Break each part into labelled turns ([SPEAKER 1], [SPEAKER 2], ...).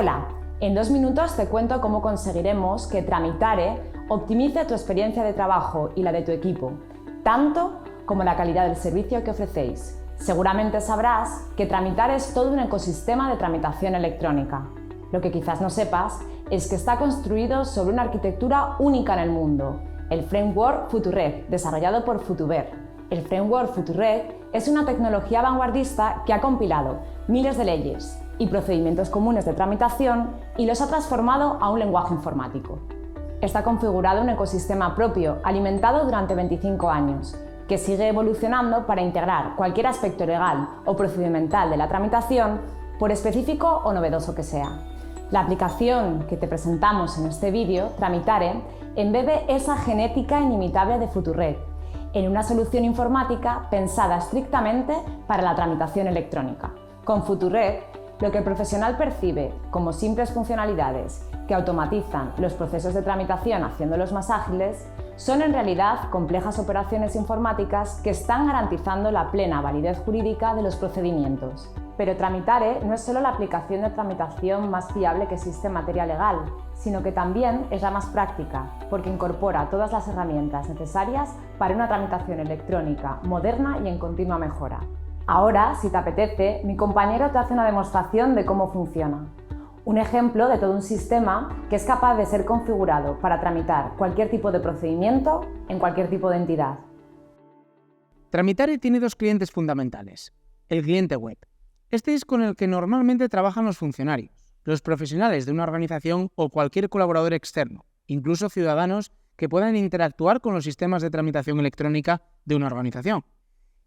[SPEAKER 1] Hola, en 2 minutos te cuento cómo conseguiremos que Tramitare optimice tu experiencia de trabajo y la de tu equipo, tanto como la calidad del servicio que ofrecéis. Seguramente sabrás que Tramitare es todo un ecosistema de tramitación electrónica. Lo que quizás no sepas es que está construido sobre una arquitectura única en el mundo, el framework Futureg, desarrollado por Futuver. El framework Futureg es una tecnología vanguardista que ha compilado miles de leyes y procedimientos comunes de tramitación y los ha transformado a un lenguaje informático. Está configurado un ecosistema propio, alimentado durante 25 años, que sigue evolucionando para integrar cualquier aspecto legal o procedimental de la tramitación, por específico o novedoso que sea. La aplicación que te presentamos en este vídeo, Tramitare, embebe esa genética inimitable de Futureg en una solución informática pensada estrictamente para la tramitación electrónica. Con Futureg, lo que el profesional percibe como simples funcionalidades que automatizan los procesos de tramitación haciéndolos más ágiles, son en realidad complejas operaciones informáticas que están garantizando la plena validez jurídica de los procedimientos. Pero Tramitare no es solo la aplicación de tramitación más fiable que existe en materia legal, sino que también es la más práctica, porque incorpora todas las herramientas necesarias para una tramitación electrónica, moderna y en continua mejora. Ahora, si te apetece, mi compañero te hace una demostración de cómo funciona. Un ejemplo de todo un sistema que es capaz de ser configurado para tramitar cualquier tipo de procedimiento en cualquier tipo de entidad.
[SPEAKER 2] Tramitare tiene 2 clientes fundamentales. El cliente web. Este es con el que normalmente trabajan los funcionarios, los profesionales de una organización o cualquier colaborador externo, incluso ciudadanos que puedan interactuar con los sistemas de tramitación electrónica de una organización.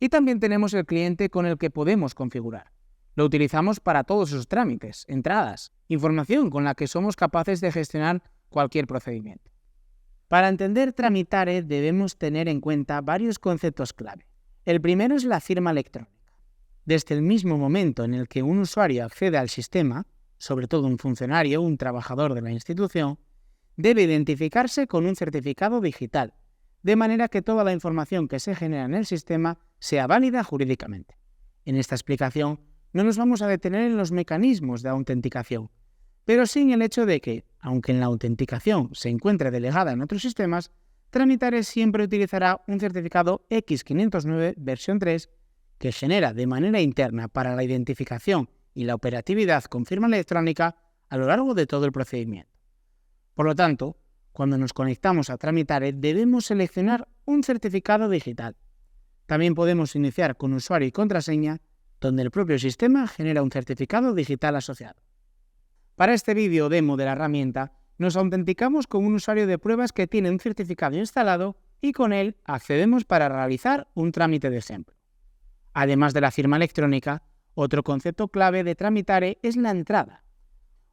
[SPEAKER 2] Y también tenemos el cliente con el que podemos configurar. Lo utilizamos para todos esos trámites, entradas, información con la que somos capaces de gestionar cualquier procedimiento. Para entender Tramitare debemos tener en cuenta varios conceptos clave. El primero es la firma electrónica. Desde el mismo momento en el que un usuario accede al sistema, sobre todo un funcionario, un trabajador de la institución, debe identificarse con un certificado digital, de manera que toda la información que se genera en el sistema sea válida jurídicamente. En esta explicación no nos vamos a detener en los mecanismos de autenticación, pero sí en el hecho de que, aunque en la autenticación se encuentre delegada en otros sistemas, Tramitare siempre utilizará un certificado X509 versión 3 que genera de manera interna para la identificación y la operatividad con firma electrónica a lo largo de todo el procedimiento. Por lo tanto, cuando nos conectamos a Tramitare debemos seleccionar un certificado digital. También podemos iniciar con usuario y contraseña, donde el propio sistema genera un certificado digital asociado. Para este vídeo demo de la herramienta, nos autenticamos con un usuario de pruebas que tiene un certificado instalado y con él accedemos para realizar un trámite de ejemplo. Además de la firma electrónica, otro concepto clave de Tramitare es la entrada.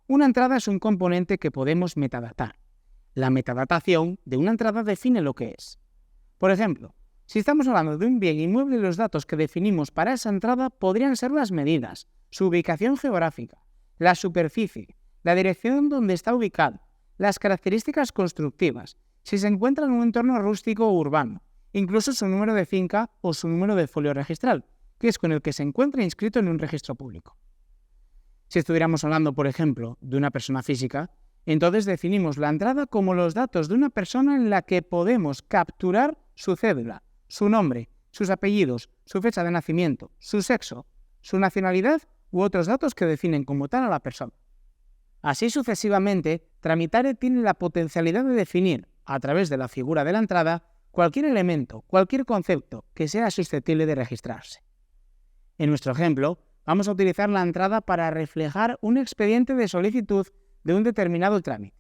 [SPEAKER 2] Una entrada es un componente que podemos metadatar. La metadatación de una entrada define lo que es. Por ejemplo, si estamos hablando de un bien inmueble, los datos que definimos para esa entrada podrían ser las medidas, su ubicación geográfica, la superficie, la dirección donde está ubicado, las características constructivas, si se encuentra en un entorno rústico o urbano, incluso su número de finca o su número de folio registral, que es con el que se encuentra inscrito en un registro público. Si estuviéramos hablando, por ejemplo, de una persona física, entonces definimos la entrada como los datos de una persona en la que podemos capturar su cédula, su nombre, sus apellidos, su fecha de nacimiento, su sexo, su nacionalidad u otros datos que definen como tal a la persona. Así sucesivamente, Tramitare tiene la potencialidad de definir, a través de la figura de la entrada, cualquier elemento, cualquier concepto que sea susceptible de registrarse. En nuestro ejemplo, vamos a utilizar la entrada para reflejar un expediente de solicitud de un determinado trámite.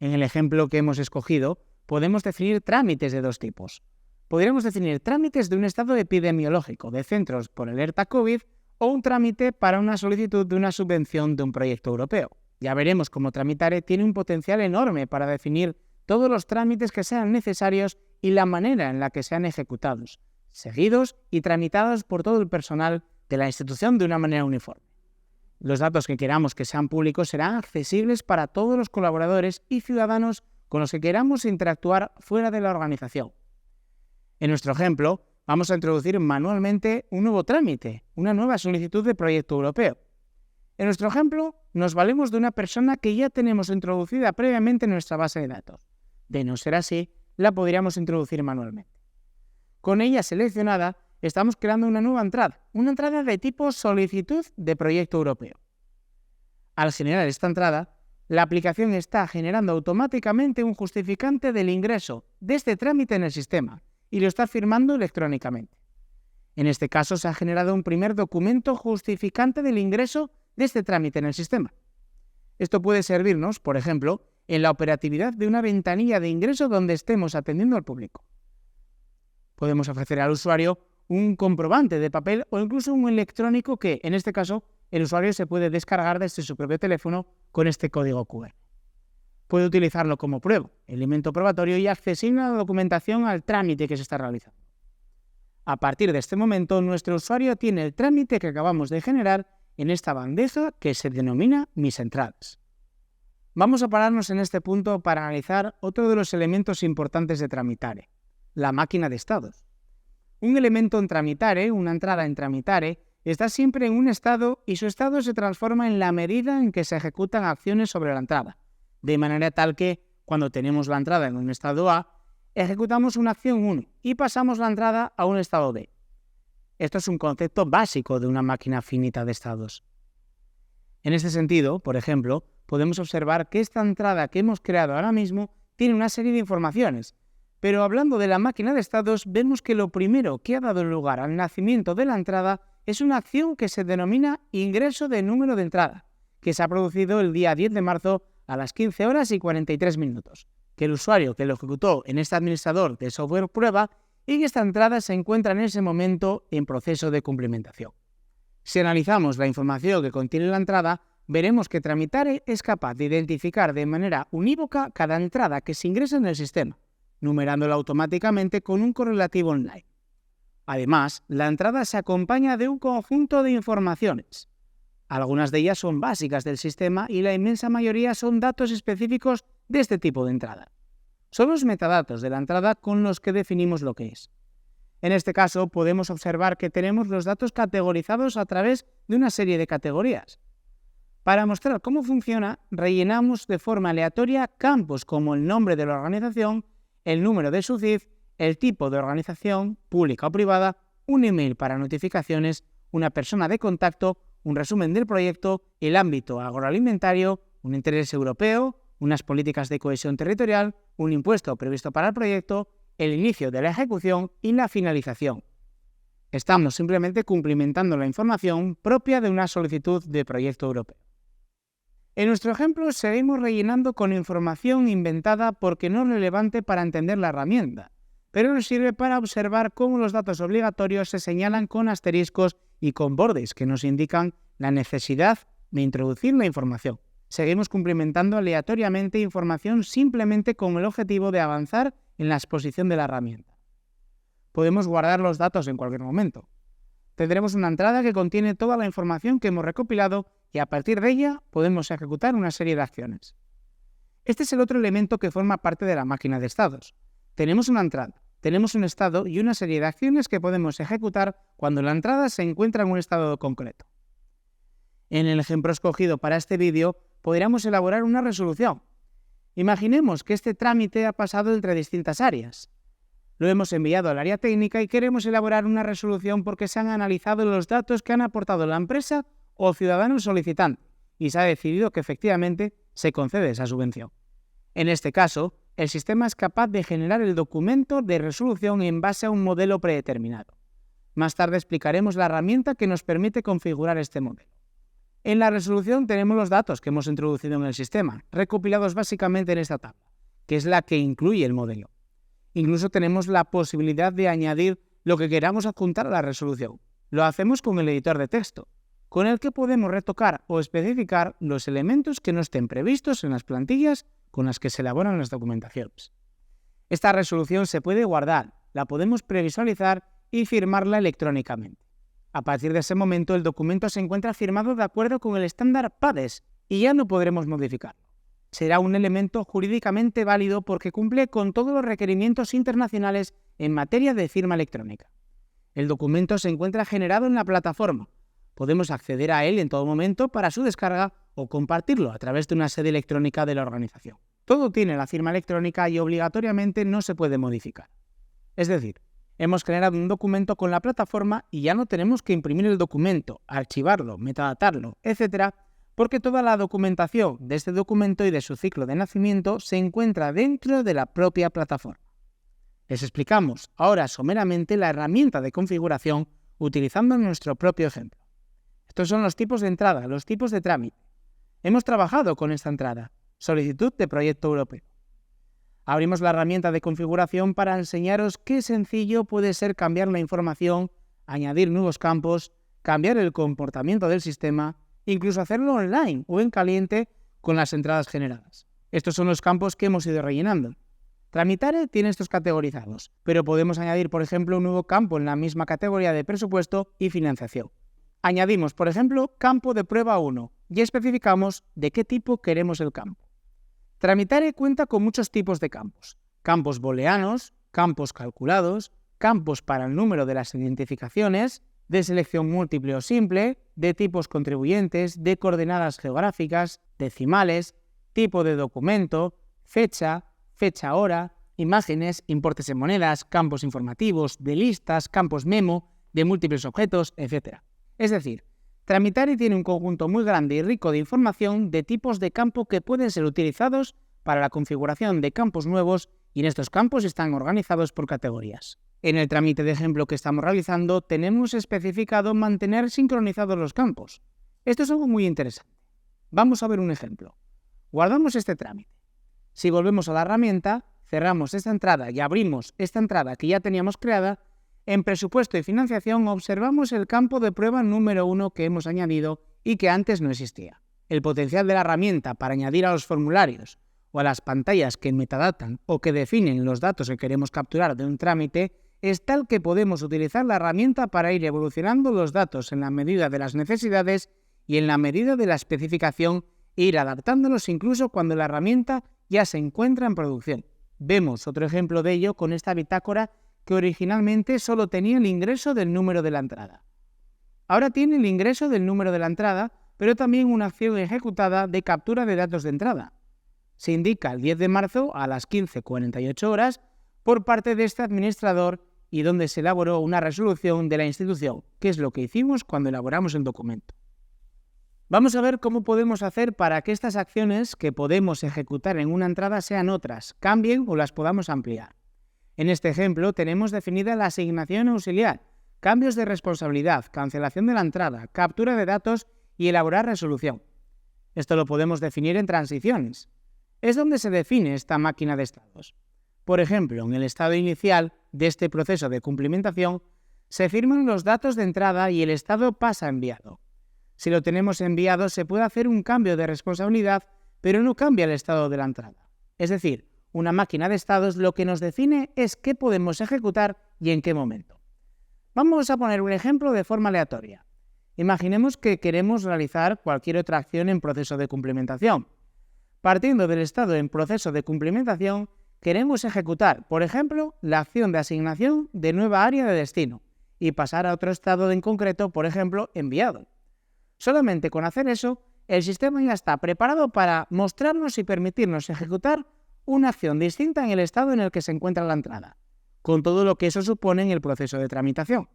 [SPEAKER 2] En el ejemplo que hemos escogido, podemos definir trámites de 2 tipos. Podríamos definir trámites de un estado epidemiológico de centros por alerta COVID o un trámite para una solicitud de una subvención de un proyecto europeo. Ya veremos cómo Tramitare tiene un potencial enorme para definir todos los trámites que sean necesarios y la manera en la que sean ejecutados, seguidos y tramitados por todo el personal de la institución de una manera uniforme. Los datos que queramos que sean públicos serán accesibles para todos los colaboradores y ciudadanos con los que queramos interactuar fuera de la organización. En nuestro ejemplo, vamos a introducir manualmente un nuevo trámite, una nueva solicitud de proyecto europeo. En nuestro ejemplo, nos valemos de una persona que ya tenemos introducida previamente en nuestra base de datos. De no ser así, la podríamos introducir manualmente. Con ella seleccionada, estamos creando una nueva entrada de tipo solicitud de proyecto europeo. Al generar esta entrada, la aplicación está generando automáticamente un justificante del ingreso de este trámite en el sistema y lo está firmando electrónicamente. En este caso, se ha generado un primer documento justificante del ingreso de este trámite en el sistema. Esto puede servirnos, por ejemplo, en la operatividad de una ventanilla de ingreso donde estemos atendiendo al público. Podemos ofrecer al usuario un comprobante de papel o incluso un electrónico que, en este caso, el usuario se puede descargar desde su propio teléfono con este código QR. Puede utilizarlo como prueba, elemento probatorio y accesible a la documentación al trámite que se está realizando. A partir de este momento, nuestro usuario tiene el trámite que acabamos de generar en esta bandeja que se denomina Mis entradas. Vamos a pararnos en este punto para analizar otro de los elementos importantes de Tramitare, la máquina de estados. Un elemento en Tramitare, una entrada en Tramitare, está siempre en un estado y su estado se transforma en la medida en que se ejecutan acciones sobre la entrada, de manera tal que, cuando tenemos la entrada en un estado A, ejecutamos una acción 1 y pasamos la entrada a un estado B. Esto es un concepto básico de una máquina finita de estados. En este sentido, por ejemplo, podemos observar que esta entrada que hemos creado ahora mismo tiene una serie de informaciones, pero hablando de la máquina de estados, vemos que lo primero que ha dado lugar al nacimiento de la entrada es una acción que se denomina ingreso de número de entrada, que se ha producido el día 10 de marzo a las 15 horas y 43 minutos, que el usuario que lo ejecutó en este administrador de software prueba y que esta entrada se encuentra en ese momento en proceso de cumplimentación. Si analizamos la información que contiene la entrada, veremos que Tramitare es capaz de identificar de manera unívoca cada entrada que se ingresa en el sistema, numerándola automáticamente con un correlativo online. Además, la entrada se acompaña de un conjunto de informaciones. Algunas de ellas son básicas del sistema y la inmensa mayoría son datos específicos de este tipo de entrada. Son los metadatos de la entrada con los que definimos lo que es. En este caso, podemos observar que tenemos los datos categorizados a través de una serie de categorías. Para mostrar cómo funciona, rellenamos de forma aleatoria campos como el nombre de la organización, el número de su CIF, el tipo de organización, pública o privada, un email para notificaciones, una persona de contacto, un resumen del proyecto, el ámbito agroalimentario, un interés europeo, unas políticas de cohesión territorial, un impuesto previsto para el proyecto, el inicio de la ejecución y la finalización. Estamos simplemente cumplimentando la información propia de una solicitud de proyecto europeo. En nuestro ejemplo seguimos rellenando con información inventada porque no es relevante para entender la herramienta, pero nos sirve para observar cómo los datos obligatorios se señalan con asteriscos y con bordes que nos indican la necesidad de introducir la información. Seguimos cumplimentando aleatoriamente información simplemente con el objetivo de avanzar en la exposición de la herramienta. Podemos guardar los datos en cualquier momento. Tendremos una entrada que contiene toda la información que hemos recopilado y a partir de ella podemos ejecutar una serie de acciones. Este es el otro elemento que forma parte de la máquina de estados. Tenemos una entrada, tenemos un estado y una serie de acciones que podemos ejecutar cuando la entrada se encuentra en un estado concreto. En el ejemplo escogido para este vídeo, podríamos elaborar una resolución. Imaginemos que este trámite ha pasado entre distintas áreas. Lo hemos enviado al área técnica y queremos elaborar una resolución porque se han analizado los datos que han aportado la empresa o ciudadano solicitante y se ha decidido que efectivamente se concede esa subvención. En este caso, el sistema es capaz de generar el documento de resolución en base a un modelo predeterminado. Más tarde explicaremos la herramienta que nos permite configurar este modelo. En la resolución tenemos los datos que hemos introducido en el sistema, recopilados básicamente en esta tabla, que es la que incluye el modelo. Incluso tenemos la posibilidad de añadir lo que queramos adjuntar a la resolución. Lo hacemos con el editor de texto, con el que podemos retocar o especificar los elementos que no estén previstos en las plantillas con las que se elaboran las documentaciones. Esta resolución se puede guardar, la podemos previsualizar y firmarla electrónicamente. A partir de ese momento, el documento se encuentra firmado de acuerdo con el estándar PADES y ya no podremos modificarlo. Será un elemento jurídicamente válido porque cumple con todos los requerimientos internacionales en materia de firma electrónica. El documento se encuentra generado en la plataforma, Podemos acceder a él en todo momento para su descarga o compartirlo a través de una sede electrónica de la organización. Todo tiene la firma electrónica y obligatoriamente no se puede modificar. Es decir, hemos generado un documento con la plataforma y ya no tenemos que imprimir el documento, archivarlo, metadatarlo, etc., porque toda la documentación de este documento y de su ciclo de nacimiento se encuentra dentro de la propia plataforma. Les explicamos ahora someramente la herramienta de configuración utilizando nuestro propio ejemplo. Estos son los tipos de entrada, los tipos de trámite. Hemos trabajado con esta entrada, solicitud de proyecto europeo. Abrimos la herramienta de configuración para enseñaros qué sencillo puede ser cambiar la información, añadir nuevos campos, cambiar el comportamiento del sistema, incluso hacerlo online o en caliente con las entradas generadas. Estos son los campos que hemos ido rellenando. Tramitare tiene estos categorizados, pero podemos añadir, por ejemplo, un nuevo campo en la misma categoría de presupuesto y financiación. Añadimos, por ejemplo, campo de prueba 1 y especificamos de qué tipo queremos el campo. Tramitare cuenta con muchos tipos de campos. Campos booleanos, campos calculados, campos para el número de las identificaciones, de selección múltiple o simple, de tipos contribuyentes, de coordenadas geográficas, decimales, tipo de documento, fecha hora, imágenes, importes en monedas, campos informativos, de listas, campos memo, de múltiples objetos, etc. Es decir, Tramitare tiene un conjunto muy grande y rico de información de tipos de campo que pueden ser utilizados para la configuración de campos nuevos y en estos campos están organizados por categorías. En el trámite de ejemplo que estamos realizando tenemos especificado mantener sincronizados los campos. Esto es algo muy interesante. Vamos a ver un ejemplo. Guardamos este trámite. Si volvemos a la herramienta, cerramos esta entrada y abrimos esta entrada que ya teníamos creada, en presupuesto y financiación observamos el campo de prueba número 1 que hemos añadido y que antes no existía. El potencial de la herramienta para añadir a los formularios o a las pantallas que metadatan o que definen los datos que queremos capturar de un trámite es tal que podemos utilizar la herramienta para ir evolucionando los datos en la medida de las necesidades y en la medida de la especificación e ir adaptándolos incluso cuando la herramienta ya se encuentra en producción. Vemos otro ejemplo de ello con esta bitácora que originalmente solo tenía el ingreso del número de la entrada. Ahora tiene el ingreso del número de la entrada, pero también una acción ejecutada de captura de datos de entrada. Se indica el 10 de marzo a las 15:48 horas por parte de este administrador y donde se elaboró una resolución de la institución, que es lo que hicimos cuando elaboramos el documento. Vamos a ver cómo podemos hacer para que estas acciones que podemos ejecutar en una entrada sean otras, cambien o las podamos ampliar. En este ejemplo tenemos definida la asignación auxiliar, cambios de responsabilidad, cancelación de la entrada, captura de datos y elaborar resolución. Esto lo podemos definir en transiciones. Es donde se define esta máquina de estados. Por ejemplo, en el estado inicial de este proceso de cumplimentación, se firman los datos de entrada y el estado pasa a enviado. Si lo tenemos enviado, se puede hacer un cambio de responsabilidad, pero no cambia el estado de la entrada. Es decir, una máquina de estados lo que nos define es qué podemos ejecutar y en qué momento. Vamos a poner un ejemplo de forma aleatoria. Imaginemos que queremos realizar cualquier otra acción en proceso de cumplimentación. Partiendo del estado en proceso de cumplimentación, queremos ejecutar, por ejemplo, la acción de asignación de nueva área de destino y pasar a otro estado en concreto, por ejemplo, enviado. Solamente con hacer eso, el sistema ya está preparado para mostrarnos y permitirnos ejecutar una acción distinta en el estado en el que se encuentra la entrada, con todo lo que eso supone en el proceso de tramitación.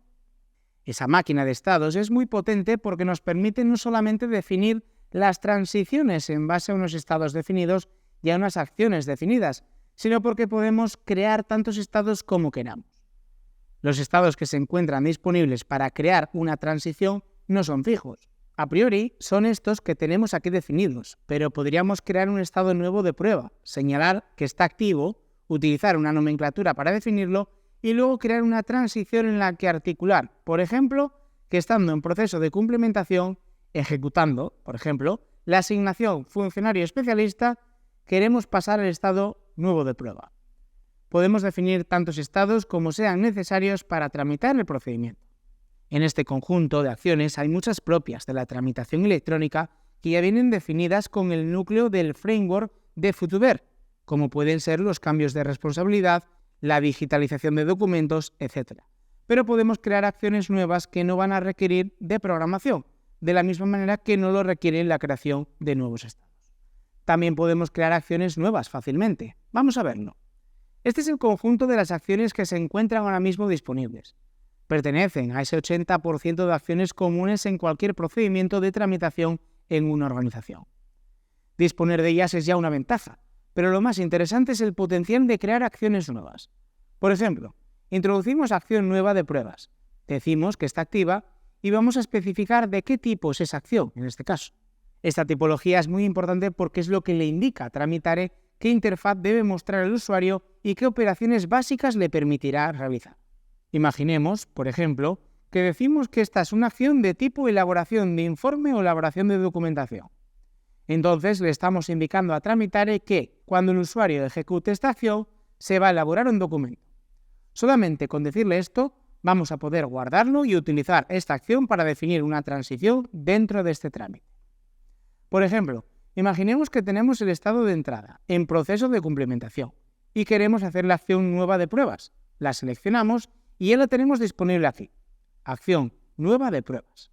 [SPEAKER 2] Esa máquina de estados es muy potente porque nos permite no solamente definir las transiciones en base a unos estados definidos y a unas acciones definidas, sino porque podemos crear tantos estados como queramos. Los estados que se encuentran disponibles para crear una transición no son fijos. A priori son estos que tenemos aquí definidos, pero podríamos crear un estado nuevo de prueba, señalar que está activo, utilizar una nomenclatura para definirlo y luego crear una transición en la que articular, por ejemplo, que estando en proceso de cumplimentación, ejecutando, por ejemplo, la asignación funcionario especialista, queremos pasar al estado nuevo de prueba. Podemos definir tantos estados como sean necesarios para tramitar el procedimiento. En este conjunto de acciones hay muchas propias de la tramitación electrónica que ya vienen definidas con el núcleo del framework de Futuber, como pueden ser los cambios de responsabilidad, la digitalización de documentos, etc. Pero podemos crear acciones nuevas que no van a requerir de programación, de la misma manera que no lo requiere la creación de nuevos estados. También podemos crear acciones nuevas fácilmente. Vamos a verlo. Este es el conjunto de las acciones que se encuentran ahora mismo disponibles. Pertenecen a ese 80% de acciones comunes en cualquier procedimiento de tramitación en una organización. Disponer de ellas es ya una ventaja, pero lo más interesante es el potencial de crear acciones nuevas. Por ejemplo, introducimos acción nueva de pruebas. Decimos que está activa y vamos a especificar de qué tipo es esa acción, en este caso. Esta tipología es muy importante porque es lo que le indica a Tramitare qué interfaz debe mostrar al usuario y qué operaciones básicas le permitirá realizar. Imaginemos, por ejemplo, que decimos que esta es una acción de tipo elaboración de informe o elaboración de documentación. Entonces le estamos indicando a Tramitare que, cuando el usuario ejecute esta acción, se va a elaborar un documento. Solamente con decirle esto, vamos a poder guardarlo y utilizar esta acción para definir una transición dentro de este trámite. Por ejemplo, imaginemos que tenemos el estado de entrada en proceso de cumplimentación y queremos hacer la acción nueva de pruebas. La seleccionamos y ya la tenemos disponible aquí. Acción nueva de pruebas.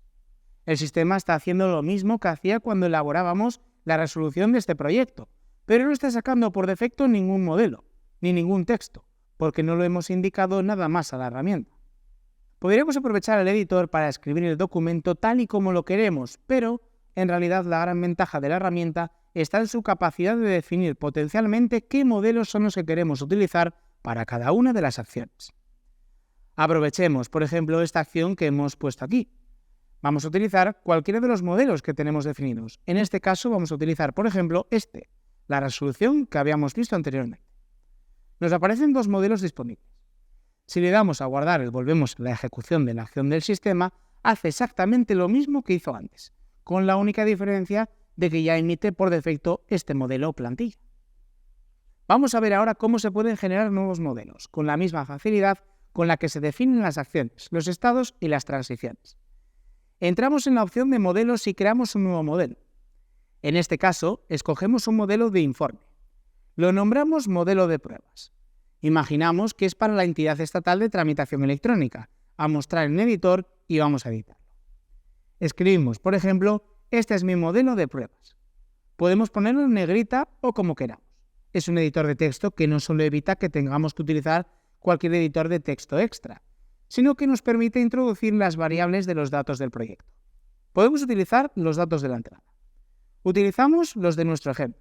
[SPEAKER 2] El sistema está haciendo lo mismo que hacía cuando elaborábamos la resolución de este proyecto, pero no está sacando por defecto ningún modelo, ni ningún texto, porque no lo hemos indicado nada más a la herramienta. Podríamos aprovechar el editor para escribir el documento tal y como lo queremos, pero en realidad la gran ventaja de la herramienta está en su capacidad de definir potencialmente qué modelos son los que queremos utilizar para cada una de las acciones. Aprovechemos, por ejemplo, esta acción que hemos puesto aquí. Vamos a utilizar cualquiera de los modelos que tenemos definidos. En este caso vamos a utilizar, por ejemplo, la resolución que habíamos visto anteriormente. Nos aparecen dos modelos disponibles. Si le damos a guardar y volvemos a la ejecución de la acción del sistema, hace exactamente lo mismo que hizo antes, con la única diferencia de que ya emite por defecto este modelo plantilla. Vamos a ver ahora cómo se pueden generar nuevos modelos, con la misma facilidad con la que se definen las acciones, los estados y las transiciones. Entramos en la opción de modelos y creamos un nuevo modelo. En este caso, escogemos un modelo de informe. Lo nombramos modelo de pruebas. Imaginamos que es para la entidad estatal de tramitación electrónica, a mostrar en el editor y vamos a editarlo. Escribimos, por ejemplo, este es mi modelo de pruebas. Podemos ponerlo en negrita o como queramos. Es un editor de texto que no solo evita que tengamos que utilizar cualquier editor de texto extra, sino que nos permite introducir las variables de los datos del proyecto. Podemos utilizar los datos de la entrada. Utilizamos los de nuestro ejemplo.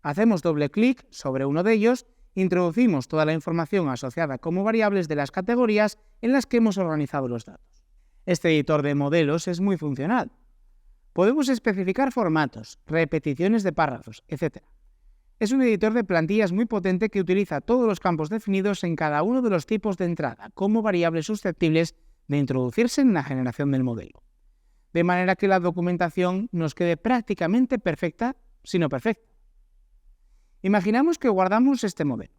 [SPEAKER 2] Hacemos doble clic sobre uno de ellos, introducimos toda la información asociada como variables de las categorías en las que hemos organizado los datos. Este editor de modelos es muy funcional. Podemos especificar formatos, repeticiones de párrafos, etc. Es un editor de plantillas muy potente que utiliza todos los campos definidos en cada uno de los tipos de entrada como variables susceptibles de introducirse en la generación del modelo. De manera que la documentación nos quede prácticamente perfecta, si no perfecta. Imaginamos que guardamos este modelo.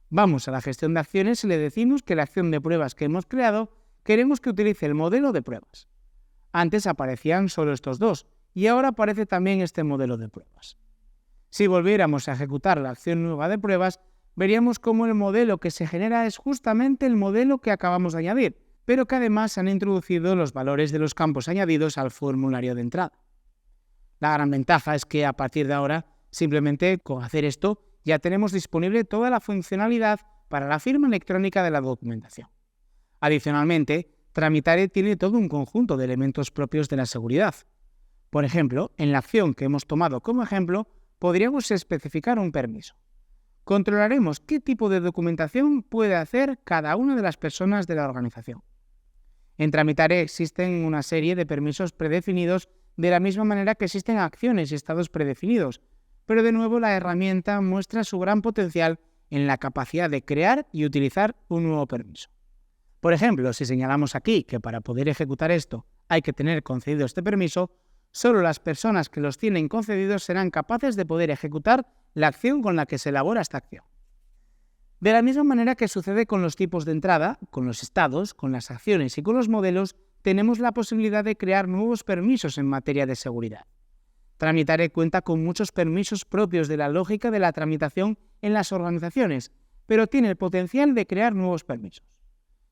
[SPEAKER 2] Vamos a la gestión de acciones y le decimos que la acción de pruebas que hemos creado queremos que utilice el modelo de pruebas. Antes aparecían solo estos dos y ahora aparece también este modelo de pruebas. Si volviéramos a ejecutar la acción nueva de pruebas, veríamos cómo el modelo que se genera es justamente el modelo que acabamos de añadir, pero que además se han introducido los valores de los campos añadidos al formulario de entrada. La gran ventaja es que a partir de ahora, simplemente con hacer esto, ya tenemos disponible toda la funcionalidad para la firma electrónica de la documentación. Adicionalmente, Tramitare tiene todo un conjunto de elementos propios de la seguridad. Por ejemplo, en la acción que hemos tomado como ejemplo, podríamos especificar un permiso. Controlaremos qué tipo de documentación puede hacer cada una de las personas de la organización. En Tramitare existen una serie de permisos predefinidos de la misma manera que existen acciones y estados predefinidos, pero de nuevo la herramienta muestra su gran potencial en la capacidad de crear y utilizar un nuevo permiso. Por ejemplo, si señalamos aquí que para poder ejecutar esto hay que tener concedido este permiso, solo las personas que los tienen concedidos serán capaces de poder ejecutar la acción con la que se elabora esta acción. De la misma manera que sucede con los tipos de entrada, con los estados, con las acciones y con los modelos, tenemos la posibilidad de crear nuevos permisos en materia de seguridad. Tramitare cuenta con muchos permisos propios de la lógica de la tramitación en las organizaciones, pero tiene el potencial de crear nuevos permisos.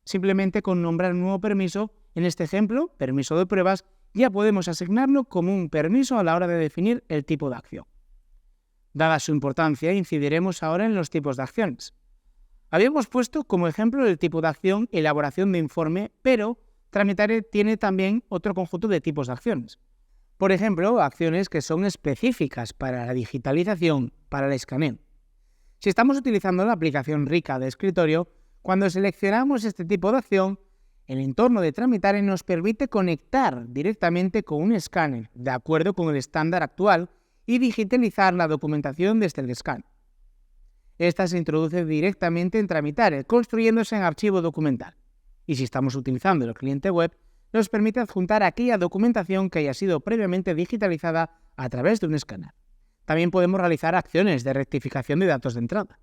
[SPEAKER 2] Simplemente con nombrar un nuevo permiso, en este ejemplo, permiso de pruebas, ya podemos asignarlo como un permiso a la hora de definir el tipo de acción. Dada su importancia, incidiremos ahora en los tipos de acciones. Habíamos puesto como ejemplo el tipo de acción elaboración de informe, pero Tramitare tiene también otro conjunto de tipos de acciones. Por ejemplo, acciones que son específicas para la digitalización, para el escaneo. Si estamos utilizando la aplicación Rica de escritorio, cuando seleccionamos este tipo de acción, el entorno de Tramitare nos permite conectar directamente con un escáner, de acuerdo con el estándar actual, y digitalizar la documentación desde el escáner. Esta se introduce directamente en Tramitare, construyéndose en archivo documental. Y si estamos utilizando el cliente web, nos permite adjuntar aquella documentación que haya sido previamente digitalizada a través de un escáner. También podemos realizar acciones de rectificación de datos de entrada.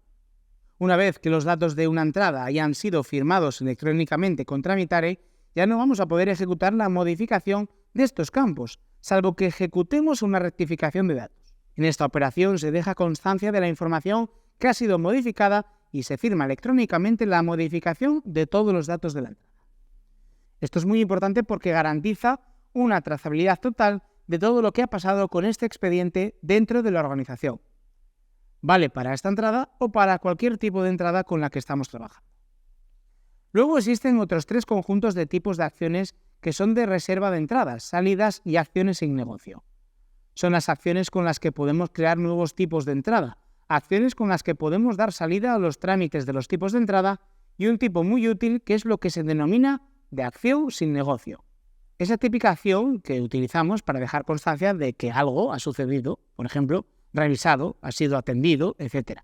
[SPEAKER 2] Una vez que los datos de una entrada hayan sido firmados electrónicamente con Tramitare, ya no vamos a poder ejecutar la modificación de estos campos, salvo que ejecutemos una rectificación de datos. En esta operación se deja constancia de la información que ha sido modificada y se firma electrónicamente la modificación de todos los datos de la entrada. Esto es muy importante porque garantiza una trazabilidad total de todo lo que ha pasado con este expediente dentro de la organización. Vale para esta entrada o para cualquier tipo de entrada con la que estamos trabajando. Luego existen otros 3 conjuntos de tipos de acciones que son de reserva de entradas, salidas y acciones sin negocio. Son las acciones con las que podemos crear nuevos tipos de entrada, acciones con las que podemos dar salida a los trámites de los tipos de entrada y un tipo muy útil que es lo que se denomina de acción sin negocio. Esa típica acción que utilizamos para dejar constancia de que algo ha sucedido, por ejemplo, revisado, ha sido atendido, etc.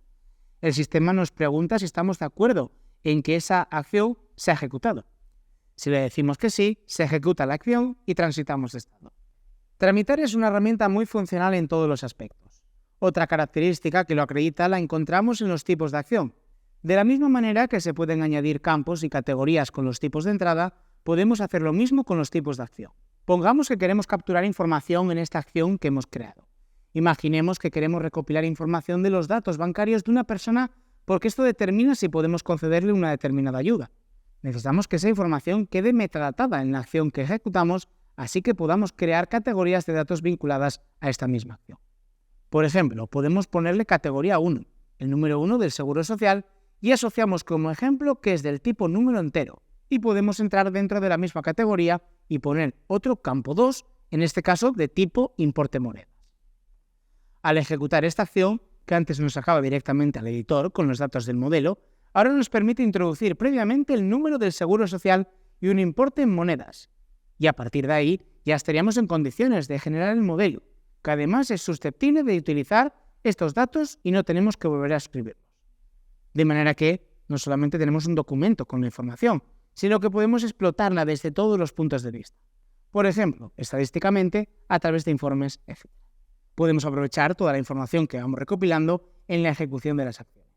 [SPEAKER 2] El sistema nos pregunta si estamos de acuerdo en que esa acción se ha ejecutado. Si le decimos que sí, se ejecuta la acción y transitamos de estado. Tramitare es una herramienta muy funcional en todos los aspectos. Otra característica que lo acredita la encontramos en los tipos de acción. De la misma manera que se pueden añadir campos y categorías con los tipos de entrada, podemos hacer lo mismo con los tipos de acción. Pongamos que queremos capturar información en esta acción que hemos creado. Imaginemos que queremos recopilar información de los datos bancarios de una persona porque esto determina si podemos concederle una determinada ayuda. Necesitamos que esa información quede metadatada en la acción que ejecutamos, así que podamos crear categorías de datos vinculadas a esta misma acción. Por ejemplo, podemos ponerle categoría 1, el número 1 del Seguro Social, y asociamos como ejemplo que es del tipo número entero, y podemos entrar dentro de la misma categoría y poner otro campo 2, en este caso de tipo importe monedas. Al ejecutar esta acción, que antes nos sacaba directamente al editor con los datos del modelo, ahora nos permite introducir previamente el número del Seguro Social y un importe en monedas. Y a partir de ahí ya estaríamos en condiciones de generar el modelo, que además es susceptible de utilizar estos datos y no tenemos que volver a escribirlos. De manera que no solamente tenemos un documento con la información, sino que podemos explotarla desde todos los puntos de vista. Por ejemplo, estadísticamente, a través de informes, etc. Podemos aprovechar toda la información que vamos recopilando en la ejecución de las acciones.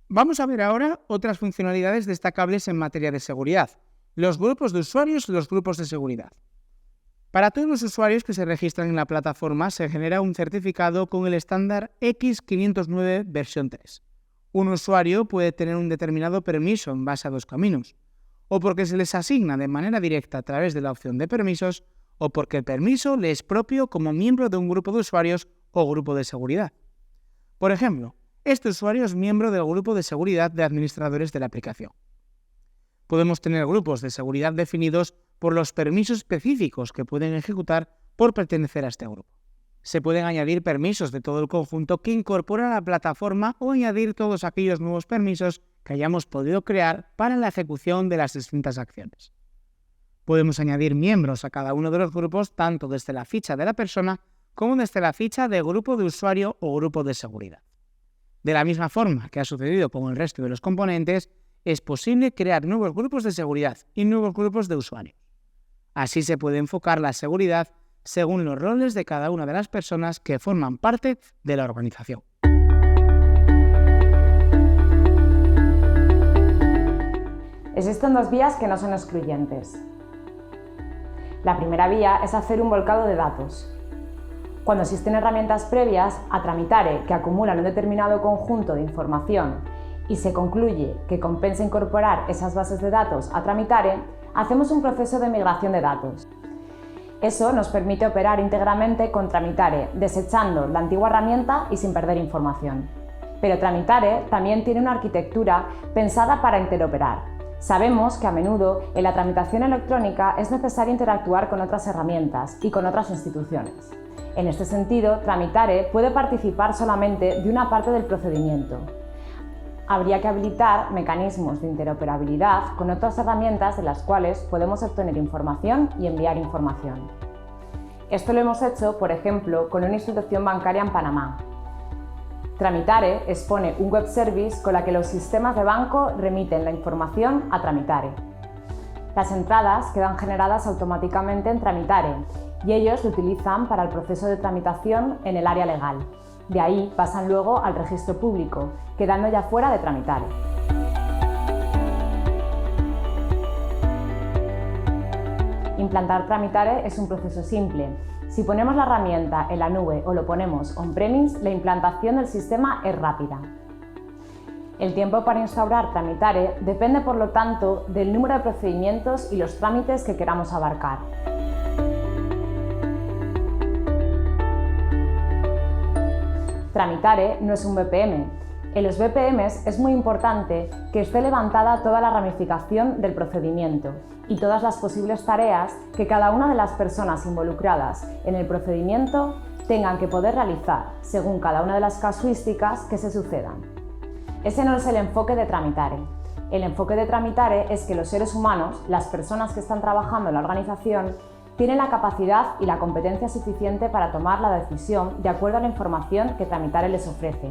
[SPEAKER 2] Vamos a ver ahora otras funcionalidades destacables en materia de seguridad, los grupos de usuarios y los grupos de seguridad. Para todos los usuarios que se registran en la plataforma se genera un certificado con el estándar X509 versión 3. Un usuario puede tener un determinado permiso en base a 2 caminos, o porque se les asigna de manera directa a través de la opción de permisos, o porque el permiso le es propio como miembro de un grupo de usuarios o grupo de seguridad. Por ejemplo, este usuario es miembro del grupo de seguridad de administradores de la aplicación. Podemos tener grupos de seguridad definidos por los permisos específicos que pueden ejecutar por pertenecer a este grupo. Se pueden añadir permisos de todo el conjunto que incorpora la plataforma o añadir todos aquellos nuevos permisos que hayamos podido crear para la ejecución de las distintas acciones. Podemos añadir miembros a cada uno de los grupos tanto desde la ficha de la persona como desde la ficha de grupo de usuario o grupo de seguridad. De la misma forma que ha sucedido con el resto de los componentes, es posible crear nuevos grupos de seguridad y nuevos grupos de usuarios. Así se puede enfocar la seguridad según los roles de cada una de las personas que forman parte de la organización.
[SPEAKER 1] Existen 2 vías que no son excluyentes. La primera vía es hacer un volcado de datos. Cuando existen herramientas previas a Tramitare que acumulan un determinado conjunto de información y se concluye que compensa incorporar esas bases de datos a Tramitare, hacemos un proceso de migración de datos. Eso nos permite operar íntegramente con Tramitare, desechando la antigua herramienta y sin perder información. Pero Tramitare también tiene una arquitectura pensada para interoperar. Sabemos que a menudo en la tramitación electrónica es necesario interactuar con otras herramientas y con otras instituciones. En este sentido, Tramitare puede participar solamente de una parte del procedimiento. Habría que habilitar mecanismos de interoperabilidad con otras herramientas de las cuales podemos obtener información y enviar información. Esto lo hemos hecho, por ejemplo, con una institución bancaria en Panamá. Tramitare expone un web service con la que los sistemas de banco remiten la información a Tramitare. Las entradas quedan generadas automáticamente en Tramitare y ellos lo utilizan para el proceso de tramitación en el área legal. De ahí pasan luego al registro público, quedando ya fuera de Tramitare. Implantar Tramitare es un proceso simple. Si ponemos la herramienta en la nube o lo ponemos on-premise, la implantación del sistema es rápida. El tiempo para instaurar Tramitare depende, por lo tanto, del número de procedimientos y los trámites que queramos abarcar. Tramitare no es un BPM. En los BPMs es muy importante que esté levantada toda la ramificación del procedimiento y todas las posibles tareas que cada una de las personas involucradas en el procedimiento tengan que poder realizar según cada una de las casuísticas que se sucedan. Ese no es el enfoque de Tramitare. El enfoque de Tramitare es que los seres humanos, las personas que están trabajando en la organización, tienen la capacidad y la competencia suficiente para tomar la decisión de acuerdo a la información que Tramitare les ofrece,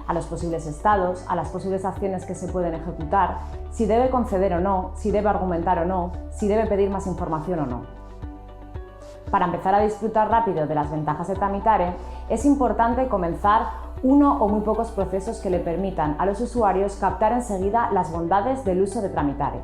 [SPEAKER 1] a los posibles estados, a las posibles acciones que se pueden ejecutar, si debe conceder o no, si debe argumentar o no, si debe pedir más información o no. Para empezar a disfrutar rápido de las ventajas de Tramitare, es importante comenzar uno o muy pocos procesos que le permitan a los usuarios captar enseguida las bondades del uso de Tramitare.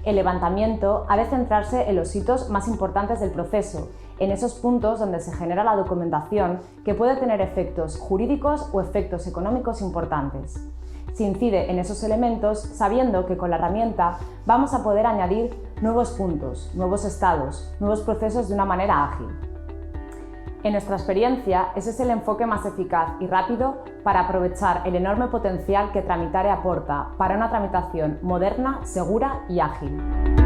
[SPEAKER 1] El levantamiento ha de centrarse en los hitos más importantes del proceso, en esos puntos donde se genera la documentación que puede tener efectos jurídicos o efectos económicos importantes. Se incide en esos elementos sabiendo que con la herramienta vamos a poder añadir nuevos puntos, nuevos estados, nuevos procesos de una manera ágil. En nuestra experiencia, ese es el enfoque más eficaz y rápido para aprovechar el enorme potencial que Tramitare aporta para una tramitación moderna, segura y ágil.